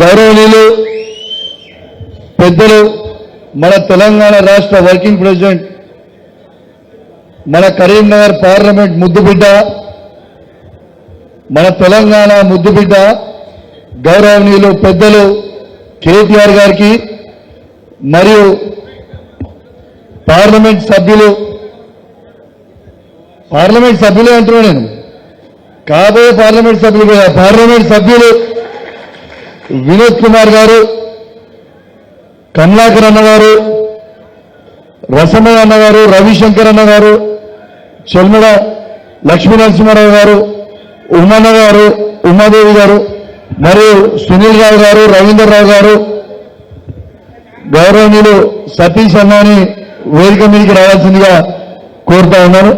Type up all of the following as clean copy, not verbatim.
గౌరవనీయులు పెద్దలు మన తెలంగాణ రాష్ట్ర వర్కింగ్ ప్రెసిడెంట్ మన కరీంనగర్ పార్లమెంట్ ముద్దుబిడ్డ మన తెలంగాణ ముద్దుబిడ్డ గౌరవనీయులు పెద్దలు కేటీఆర్ గారికి మరియు పార్లమెంట్ సభ్యులే అంటున్నా నేను కాబోయే పార్లమెంట్ సభ్యులు వినోద్ కుమార్ గారు, కమలాకర్ అన్నగారు, రసమయ్య అన్నగారు, రవిశంకర్ అన్న గారు, చెల్మడ లక్ష్మీనరసింహారావు గారు, ఉమ్మన్న గారు, ఉమాదేవి గారు మరియు సునీల్ రావు గారు, రవీంద్రరావు గారు, గౌరవనీయులు సతీష్ అన్నని వేదిక మీదకి రావాల్సిందిగా కోరుతా ఉన్నాను.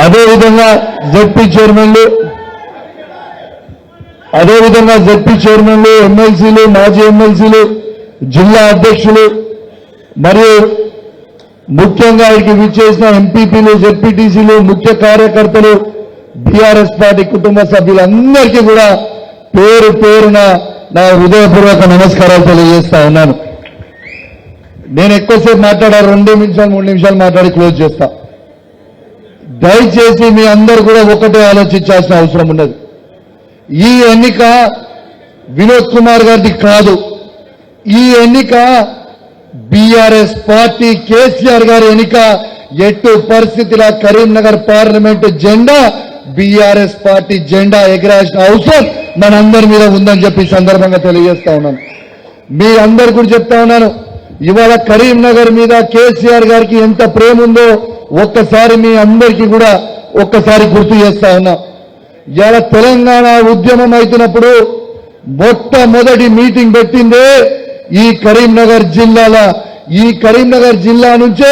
అదేవిధంగా జెడ్పీ చైర్మన్లు, ఎమ్మెల్సీలు, మాజీ ఎమ్మెల్సీలు, జిల్లా అధ్యక్షులు మరియు ముఖ్యంగా ఇక్కడికి విచ్చేసిన ఎంపీపీలు, జెడ్పీటీసీలు, ముఖ్య కార్యకర్తలు, బీఆర్ఎస్ పార్టీ కుటుంబ సభ్యులందరికీ కూడా పేరు పేరున నా హృదయపూర్వక నమస్కారాలు తెలియజేస్తా ఉన్నాను. నేను ఎక్కువసేపు మాట్లాడా 2 నిమిషాలు 3 నిమిషాలు మాట్లాడి క్లోజ్ చేస్తా. దయచేసి మీ అందరూ కూడా ఒకటే ఆలోచించాల్సిన అవసరం ఉన్నది. ఈ ఎన్నిక వినోద్ కుమార్ గారిది కాదు. ఈ ఎన్నిక బీఆర్ఎస్ పార్టీ కేసీఆర్ గారి ఎన్నిక. ఎట్టు పరిస్థితిలో కరీంనగర్ పార్లమెంటు జెండా బీఆర్ఎస్ పార్టీ జెండా ఎగరాల్సిన అవసరం మనందరి మీద ఉందని చెప్పి సందర్భంగా తెలియజేస్తా ఉన్నాను. మీ అందరు కూడా చెప్తా ఉన్నాను, ఇవాళ కరీంనగర్ మీద కేసీఆర్ గారికి ఎంత ప్రేమ ఉందో ఒక్కసారి మీ అందరికీ కూడా ఒక్కసారి గుర్తు చేస్తా ఉన్నా. ఇవాళ తెలంగాణ ఉద్యమం అవుతున్నప్పుడు మొట్టమొదటి మీటింగ్ పెట్టిందే ఈ కరీంనగర్ జిల్లా నుంచే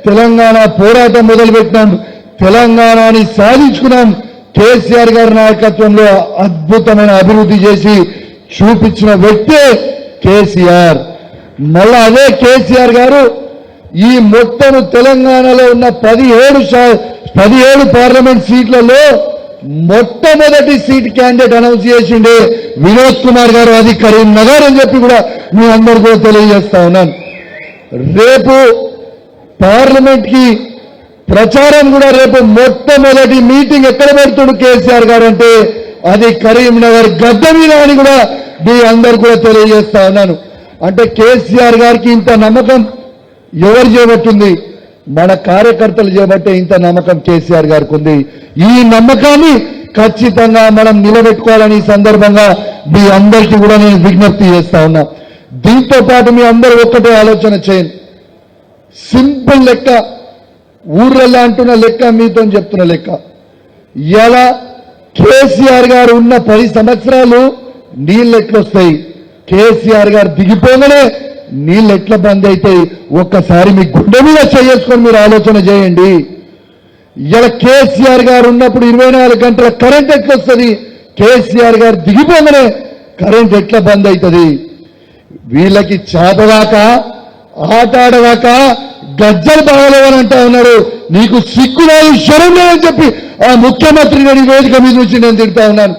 తెలంగాణ పోరాటం మొదలుపెట్టినాం. తెలంగాణని సాధించుకున్నాం. కేసీఆర్ గారి నాయకత్వంలో అద్భుతమైన అభివృద్ధి చేసి చూపించిన వ్యక్తే కేసీఆర్. మళ్ళా అదే కేసీఆర్ గారు ఈ మొత్తం తెలంగాణలో ఉన్న 17 పార్లమెంట్ సీట్లలో మొట్టమొదటి సీట్ క్యాండిడేట్ అనౌన్స్ చేసిండే వినోద్ కుమార్ గారు. అది కరీంనగర్ అని చెప్పి కూడా మీ అందరూ కూడా తెలియజేస్తా ఉన్నాను. రేపు పార్లమెంట్ కి ప్రచారం కూడా రేపు మొట్టమొదటి మీటింగ్ ఎక్కడ పెడుతుడు కేసీఆర్ గారు అంటే అది కరీంనగర్ గడ్డ మీద అని కూడా మీ అందరూ కూడా తెలియజేస్తా ఉన్నాను. అంటే కేసీఆర్ గారికి ఇంత నమ్మకం ఎవరు చేపట్టింది? మన కార్యకర్తలు చేపట్టే ఇంత నమ్మకం కేసీఆర్ గారికి ఉంది. ఈ నమ్మకాన్ని ఖచ్చితంగా మనం నిలబెట్టుకోవాలని ఈ సందర్భంగా మీ అందరికీ కూడా నేను విజ్ఞప్తి చేస్తా ఉన్నా. దీంతో పాటు మీ అందరూ ఒక్కటే ఆలోచన చేయండి. సింపుల్ లెక్క, ఊర్లలో అంటున్న లెక్క, మీతో చెప్తున్న లెక్క. ఇలా కేసీఆర్ గారు ఉన్న 10 సంవత్సరాలు నీళ్ళు ఎట్లొస్తాయి, కేసీఆర్ గారు దిగిపోగానే నీళ్ళు ఎట్లా బంద్ అవుతాయి, ఒక్కసారి మీ గుండె మీద చేసుకొని మీరు ఆలోచన చేయండి. ఇలా కేసీఆర్ గారు ఉన్నప్పుడు 24 గంటల కరెంట్ ఎట్లా వస్తుంది, కేసీఆర్ గారు దిగిపోగానే కరెంట్ ఎట్లా బంద్ అవుతుంది. వీళ్ళకి చేతగాక ఆట ఆడగాక గజ్జలు బాగలేవని అంటా ఉన్నాడు. నీకు సిగ్గులేదు, శరం లేదని చెప్పి ఆ ముఖ్యమంత్రి నేను వేదిక మీద నుంచి నేను తిడతా ఉన్నాను.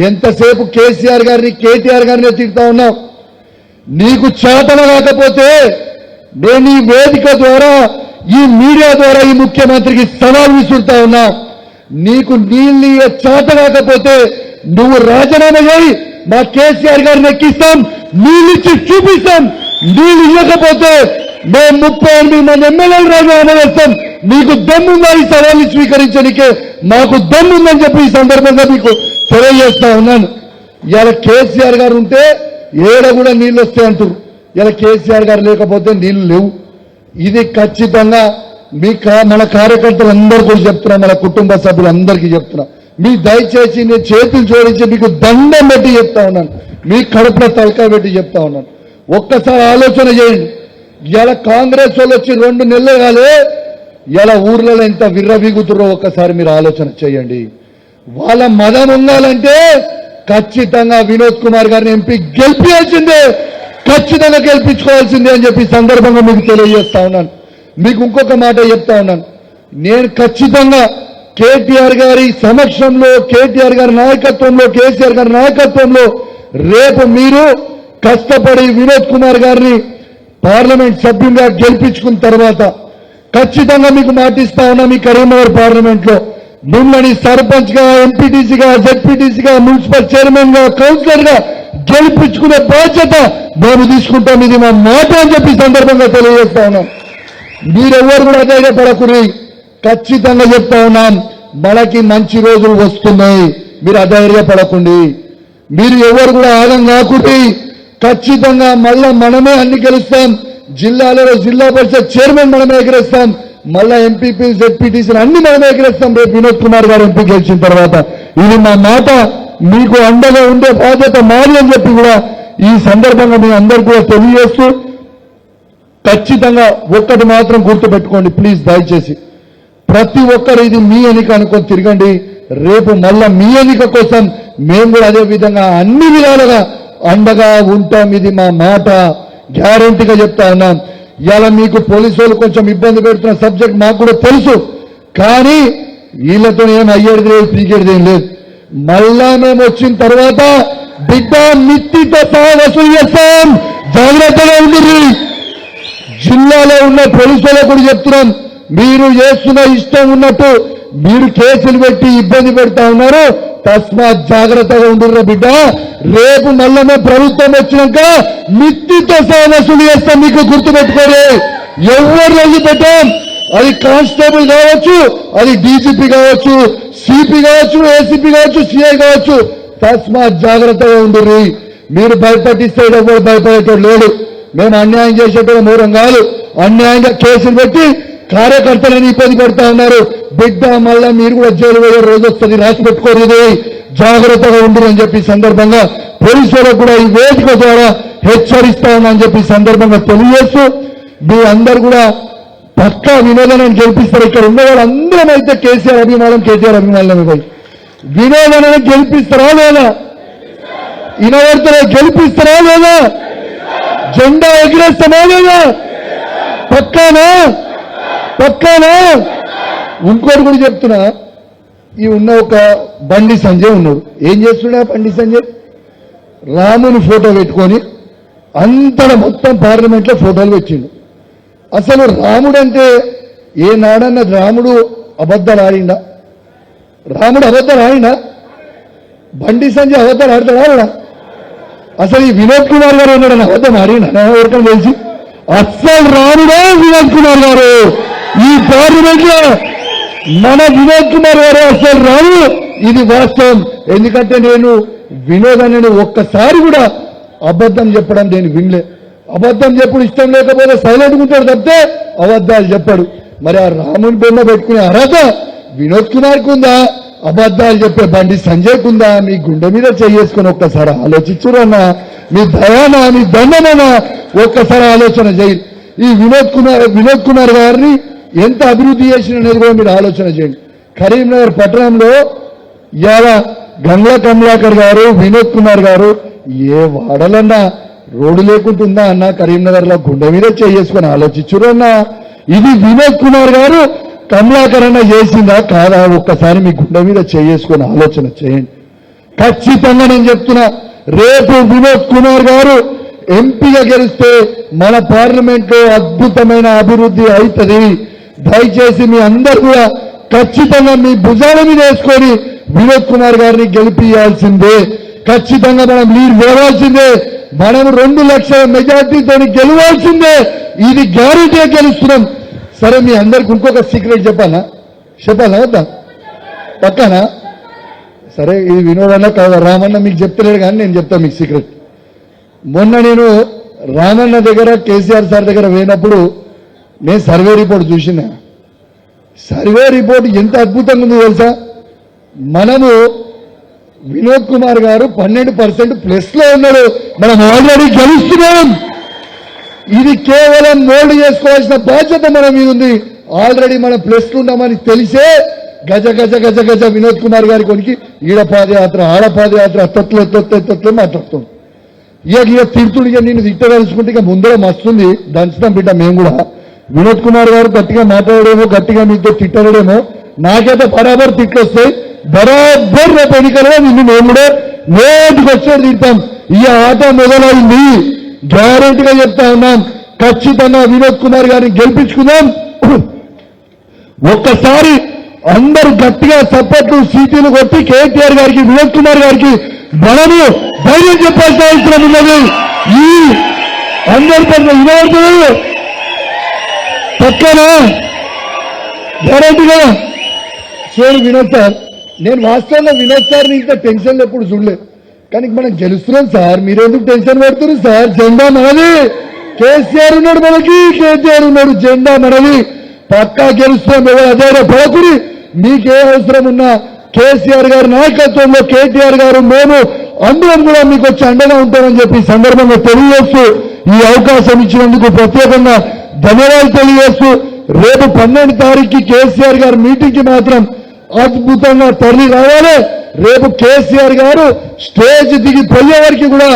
ఎంతసేపు కేసీఆర్ గారిని కేటీఆర్ గారిని తిడతా ఉన్నావు. నీకు చేతన కాకపోతే నేను ఈ వేదిక ద్వారా ఈ మీడియా ద్వారా ఈ ముఖ్యమంత్రికి సవాల్ విసురుతా ఉన్నా. నీకు నీళ్ళు చేత కాకపోతే నువ్వు రాజీనామా చేయి, మా కేసీఆర్ గారిని ఎక్కిస్తాం, నీళ్ళిచ్చి చూపిస్తాం. నీళ్ళు ఇవ్వకపోతే మేము 38 మంది ఎమ్మెల్యేలు రాజీనామా చేస్తాం. నీకు దమ్ముందా ఈ సవాల్ని స్వీకరించడానికే? మాకు దమ్ముందని చెప్పి ఈ సందర్భంగా మీకు తెలియజేస్తా ఉన్నాను. ఇవాళ కేసీఆర్ గారు ఉంటే ఏడ కూడా నీళ్ళు వస్తాయి అంటారు. ఇలా కేసీఆర్ గారు లేకపోతే నీళ్లు లేవు. ఇది ఖచ్చితంగా మన కార్యకర్తలందరూ కూడా చెప్తున్నా, మన కుటుంబ సభ్యులందరికీ చెప్తున్నా. మీ దయచేసి నేను చేతులు జోడించి మీకు దండం పెట్టి చెప్తా ఉన్నాను, మీ కడుపులో తలకాయ పెట్టి చెప్తా ఉన్నాను. ఒక్కసారి ఆలోచన చేయండి. ఇలా కాంగ్రెస్ వాళ్ళు వచ్చి 2 నెలలు కాలే, ఇలా ఊర్లలో ఎంత విర్రవీగుతురో ఒక్కసారి మీరు ఆలోచన చేయండి. వాళ్ళ మదం ఉండాలంటే ఖచ్చితంగా వినోద్ కుమార్ గారిని ఎంపీ గెలిపించాల్సిందే, ఖచ్చితంగా గెలిపించుకోవాల్సిందే అని చెప్పి సందర్భంగా మీకు తెలియజేస్తా ఉన్నాను. మీకు ఇంకొక మాట చెప్తా ఉన్నాను. నేను ఖచ్చితంగా కేటీఆర్ గారి సమక్షంలో, కేటీఆర్ గారి నాయకత్వంలో, కేసీఆర్ గారి నాయకత్వంలో రేపు మీరు కష్టపడి వినోద్ కుమార్ గారిని పార్లమెంట్ సభ్యునిగా గెలిపించుకున్న తర్వాత ఖచ్చితంగా మీకు మాటిస్తా ఉన్నా మీ కరీంనగర్ పార్లమెంట్ లో మిమ్మల్ని సర్పంచ్ గా ఎంపీటీసీగా జెడ్పీటీసీగా మున్సిపల్ చైర్మన్ గా కౌన్సిలర్ గా గెలిపించుకునే బాధ్యత మేము తీసుకుంటాం. ఇది మా మాట అని చెప్పి సందర్భంగా తెలియజేస్తా ఉన్నాం. మీరెవ్వరు కూడా అధైర్యపడకుని ఖచ్చితంగా చెప్తా ఉన్నాం, మనకి మంచి రోజులు వస్తున్నాయి. మీరు అధైర్యపడకండి, మీరు ఎవరు కూడా ఆగం కాకుండి ఖచ్చితంగా మళ్ళా మనమే అన్ని గెలుస్తాం. జిల్లాలో జిల్లా పరిషత్ చైర్మన్ మనమే ఎగరేస్తాం, మళ్ళా ఎంపీపీ జెడ్పీటీసీలు అన్ని మనమే ఎగరేస్తాం రేపు వినోద్ కుమార్ గారు ఎంపీ గెలిచిన తర్వాత. ఇది మా మాట, మీకు అండగా ఉండే బాధ్యత మాది అని చెప్పి కూడా ఈ సందర్భంగా మీ అందరికీ కూడా తెలియజేస్తూ ఖచ్చితంగా ఒక్కటి మాత్రం గుర్తుపెట్టుకోండి ప్లీజ్, దయచేసి ప్రతి ఒక్కరు ఇది మీ ఎన్నిక అనుకొని తిరగండి. రేపు మళ్ళా మీ ఎన్నిక కోసం మేము కూడా అదే విధంగా అన్ని విధాలుగా అండగా ఉంటాం. ఇది మా మాట, గ్యారంటీగా చెప్తా ఉన్నాం. ఇలా మీకు పోలీసు వాళ్ళు కొంచెం ఇబ్బంది పెడుతున్న సబ్జెక్ట్ మాకు కూడా తెలుసు, కానీ వీళ్ళతో ఏం అయ్యేది లేదు, పీకేది ఏం లేదు. మళ్ళా మేము వచ్చిన తర్వాత బిడ్డ మిత్తితో సహా వసూలు చేస్తాం, జాగ్రత్తగా ఉంటుంది. జిల్లాలో ఉన్న పోలీసులు కూడా చెప్తున్నాం, మీరు చేస్తున్న ఇష్టం ఉన్నట్టు మీరు కేసులు పెట్టి ఇబ్బంది పెడతా ఉన్నారు, తస్మాత్ జాగ్రత్తగా ఉండుర్రా బిడ్డ. రేపు మళ్ళీ ప్రభుత్వం వచ్చినాక మిత్తితో సహా వసూలు చేస్తాం, మీకు గుర్తుపెట్టుకోండి. ఎవరు రోజు పెట్టాం, అది కానిస్టేబుల్ కావచ్చు, అది డీజీపీ కావచ్చు, సిపి కావచ్చు, ఏసీపీ కావచ్చు, సిఐ కావచ్చు, తస్మాత్ జాగ్రత్తగా ఉండుర్రి. మీరు భయపట్టిస్తే ఎవరు భయపడేటోడు లేడు. మేము అన్యాయం చేసేటోడు మూరం కాదు, అన్యాయంగా కేసులు పెట్టి కార్యకర్తలను ఇబ్బంది పెడతా ఉన్నారు. బిడ్డ మళ్ళా మీరు కూడా జైలు పోయే రోజు వస్తుంది, రాసి పెట్టుకోలేదు, జాగ్రత్తగా ఉండు అని చెప్పి సందర్భంగా పోలీసులకు కూడా ఈ వేదిక ద్వారా హెచ్చరిస్తా ఉన్నామని చెప్పి సందర్భంగా తెలియజేస్తూ మీ అందరు కూడా పక్కా వినోదాన్ని గెలిపిస్తారు. ఇక్కడ ఉన్న వాళ్ళందరం అయితే కేసీఆర్ అభిమానం, కేటీఆర్ అభిమానులు. వినోదాన్ని గెలిపిస్తారా లేదా? ఇనవర్తన గెలిపిస్తారా లేదా? జెండా ఎగిరేస్తామా లేదా? పక్కానా? పక్కానా? ఇంకోటి కూడా చెప్తున్నా, ఈ ఉన్న ఒక బండి సంజయ్ ఉన్నాడు. ఏం చేస్తున్నా బండి సంజయ్? రాముని ఫోటో పెట్టుకొని అంతటా మొత్తం పార్లమెంట్ లో ఫోటోలు పెట్టిండు. అసలు రాముడు అంటే ఏ నాడన్న రాముడు అబద్ధాలు ఆడిండా? రాముడు అబద్ధాలు ఆడిండా? బండి సంజయ్ అబద్ధాలు ఆడతాడా? అసలు ఈ వినోద్ కుమార్ గారు ఉన్నాడు అబద్ధం ఆడిండా? ఎవరికైనా తెలిసి? అస్సలు రాముడే వినోద్ కుమార్ గారు ఈ పార్లమెంట్ లో, మన వినోద్ కుమార్ గారు అసలు రాము. ఇది వాస్తవం. ఎందుకంటే నేను వినోదాన్ని ఒక్కసారి కూడా అబద్ధం చెప్పడం నేను వినలే. అబద్ధం చెప్పుడు ఇష్టం లేకపోతే సైలెంట్ ఉంటాడు తప్పితే అబద్ధాలు చెప్పాడు. మరి ఆ రాముని బొమ్మ పెట్టుకునే అర్హత వినోద్ కుమార్కి ఉందా? అబద్ధాలు చెప్పే బండి సంజయ్కి ఉందా? మీ గుండె మీద చేసుకుని ఒక్కసారి ఆలోచించురన్నా, మీ దయానా, మీ దండనన్నా ఒక్కసారి ఆలోచన చేయి. ఈ వినోద్ కుమార్ గారిని ఎంత అభివృద్ధి చేసిన అనేది కూడా మీరు ఆలోచన చేయండి. కరీంనగర్ పట్టణంలో ఇవాళ గంగ్లా కమలాకర్ గారు, వినోద్ కుమార్ గారు ఏ వాడలన్నా రోడ్డు లేకుంటుందా అన్న? కరీంనగర్ లో గుండె మీద చేసుకుని ఆలోచించురన్నా. ఇది వినోద్ కుమార్ గారు కమలాకర్ అన్న చేసిందా కాదా? ఒక్కసారి మీ గుండె మీద చేసుకుని ఆలోచన చేయండి. ఖచ్చితంగా నేను చెప్తున్నా, రేపు వినోద్ కుమార్ గారు ఎంపీగా గెలిస్తే మన పార్లమెంట్ లో అద్భుతమైన అభివృద్ధి అవుతుంది. దయచేసి మీ అందరూ కూడా ఖచ్చితంగా మీ భుజాల మీద వేసుకొని వినోద్ కుమార్ గారిని గెలిపియాల్సిందే. ఖచ్చితంగా మనం లీడ్ వేయాల్సిందే. మనం 2 లక్షల మెజార్టీతో గెలవాల్సిందే. ఇది గ్యారెంటీగా గెలుస్తున్నాం. సరే, మీ అందరికి ఇంకొక సీక్రెట్ చెప్పాలా వద్దా? పక్కనా? సరే, ఇది వినోదన్న కాదు, రామన్న మీకు చెప్తలేడు కానీ నేను చెప్తాను మీకు సీక్రెట్. మొన్న నేను రామన్న దగ్గర, కేసీఆర్ సార్ దగ్గర పోయినప్పుడు నేను సర్వే రిపోర్ట్ చూసిన. సర్వే రిపోర్ట్ ఎంత అద్భుతంగా ఉందో తెలుసా? మనము వినోద్ కుమార్ గారు 12% ప్లస్ లో ఉన్నాడు. మనం ఆల్రెడీ గెలుస్తున్నాం. ఇది కేవలం మోల్డ్ చేసుకోవాల్సిన బాధ్యత మన మీద ఉంది. ఆల్రెడీ మనం ప్లస్ లో ఉన్నామని తెలిసే గజ గజ గజ గజ వినోద్ కుమార్ గారి కొనికి ఈడ పాదయాత్ర, ఆడ పాదయాత్ర, తొత్తులు మాట్లాడుతాం. ఇక తిడుతుడిగా నేను తిట్టదలుచుకుంటే ఇక ముందర మస్తుంది దంచుతాం బిడ్డ. మేము కూడా వినోద్ కుమార్ గారు గట్టిగా మాట్లాడేమో, గట్టిగా మీతో తిట్టడేమో, నాకైతే బరాబర్ తిట్లు వస్తాయి. బరాబర్ రేపు ఎన్నికల్లో నిన్ను మేము కూడా నోటికి వచ్చేది తింటాం. ఈ ఆట మొదలైంది. గ్యారెంటీగా చెప్తా ఉన్నాం, ఖచ్చితంగా వినోద్ కుమార్ గారిని గెలిపించుకుందాం. ఒక్కసారి అందరూ గట్టిగా చప్పట్లు సీటీలు కొట్టి కేటీఆర్ గారికి వినోద్ కుమార్ గారికి బలము ధైర్యం చెప్పాల్సిన అవసరం ఉన్నది. ఈ అందరి పట్ల వినోద్ పక్కన గ్యారెంటీగా చూడు వినోద్ సార్, నేను వాస్తవంగా వినోద్ సార్ని ఇంత టెన్షన్ ఎప్పుడు చూడలేదు. కానీ మనం గెలుస్తున్నాం సార్, మీరెందుకు టెన్షన్ పెడుతున్నారు సార్? జెండా మనది, కేసీఆర్ ఉన్నాడు మనకి, కేటీఆర్ ఉన్నాడు, జెండా మనది, పక్కా గెలుస్తున్నాం. ఎవరు అదే పడకుడి, మీకే అవసరం ఉన్నా కేసీఆర్ గారి నాయకత్వంలో కేటీఆర్ గారు మేము అందరం కూడా మీకు వచ్చి అండగా ఉంటామని చెప్పి సందర్భంగా తెలియజేస్తూ ఈ అవకాశం ఇచ్చినందుకు ప్రత్యేకంగా ధన్యవాదాలు తెలియజేస్తూ రేపు 12 తారీఖుకి కేసీఆర్ గారి మీటింగ్ కి మాత్రం అద్భుతంగా తరలి రావాలి. రేపు కేసీఆర్ గారు స్టేజ్ దిగి పోయే వరకు కూడా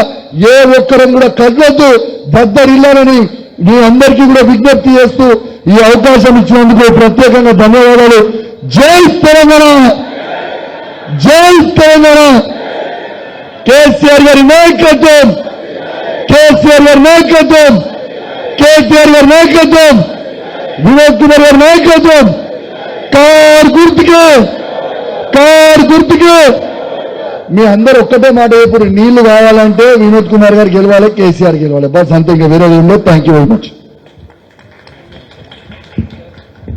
ఏ ఒక్కరం కూడా కదలొద్దు, దద్దరిల్లాలని మీ అందరికీ కూడా విజ్ఞప్తి చేస్తూ ఈ అవకాశం ఇచ్చినందుకు ప్రత్యేకంగా ధన్యవాదాలు. జై తెలంగాణ, జై తెలంగాణ. కేసీఆర్ గారి నాయకత్వం, కేసీఆర్ గారి నాయకత్వం, కేటీఆర్ గారి నాయకత్వం, వినోద్ కుమార్ గారి నాయకత్వం. కార్ గుర్తుకే, కార్ గుర్తుకే. మీ అందరూ ఒక్కటే మాట, ఇప్పుడు నీళ్లు కావాలంటే వినోద్ కుమార్ గారు గెలవాలి, కేసీఆర్ గెలవాలి, బస్ అంతే, ఇంకా వేరే ఉండదు. Thank you very much.